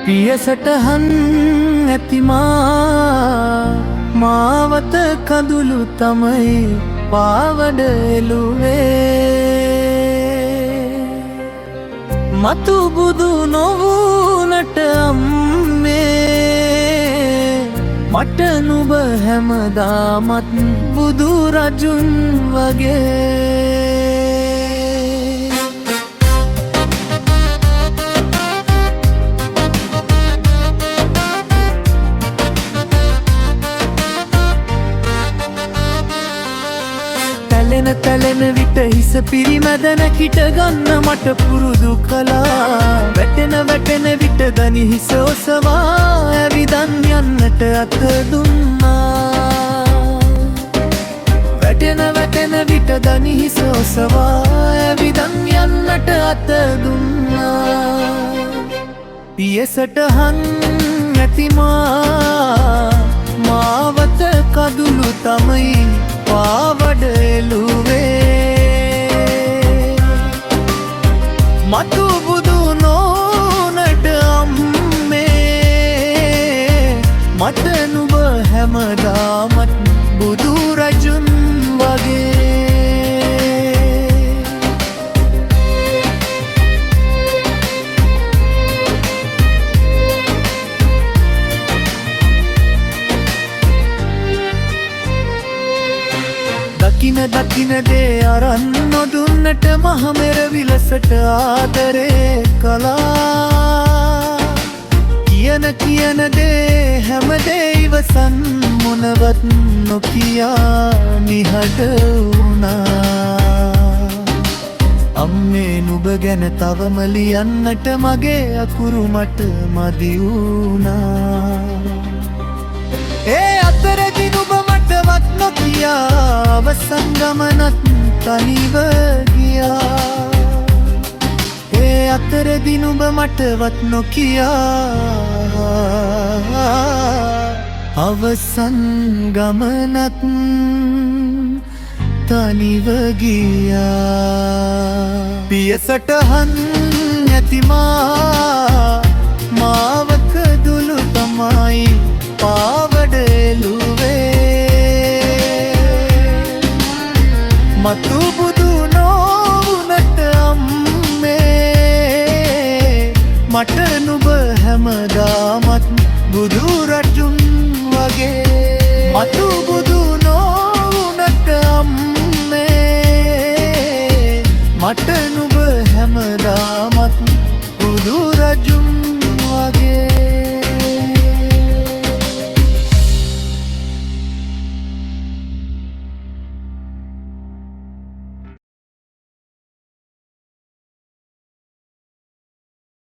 පියසටහන් ඇතිමා මාවත කඳුළු තමයි පාවඩ එළුවේ මතු බුදු නොවුනට අම්මේ මට නුඹ හැමදාමත් බුදු රජුන් වගේ තැලෙන විට හිස පිරිමැදන කිට ගන්න මට පුරුදු කලා වැටෙන විට දනි හිස ඔසවා ඇවිදන් යන්නට අත දුන්නා වැටෙන විට දනි හිස ඔසවා ඇවිදන් යන්නට අත දුන්නා පියසටහන් ඇතිමා මාවත කඳුළු තමයි පාවඩ එළුවේ මතු බුදු නොවුනට අම්මේ මට නුඹ හැමදාමත් බුදු රජුන් වගේ දකින දේ අරන් නොදුන්නට මහමෙර විලසට ආදරේ කළා කියන දේ හැමදේ ඉවසන් මොනවත් නොකියා නිහඬ වුණා අම්මේ නුඹ ගැන තවම ලියන්නට මගේ අකුරු මට මදි වුණා ඒ අතරදී නුඹ මටවත් නොකියා අවසන් ගමනත් තනිව ගියා ඒ අතරදී නුඹ මටවත් නොකියා අවසන් ගමනත් තනිව ගියා පියසටහන් ඇතිමා මාවක දුලු තමයි පාවඩ එළුවේ මතු බුදු නොවුනට අම්මේ මට නුඹ හැමදාමත් බුදු රජුන් වගේ මතු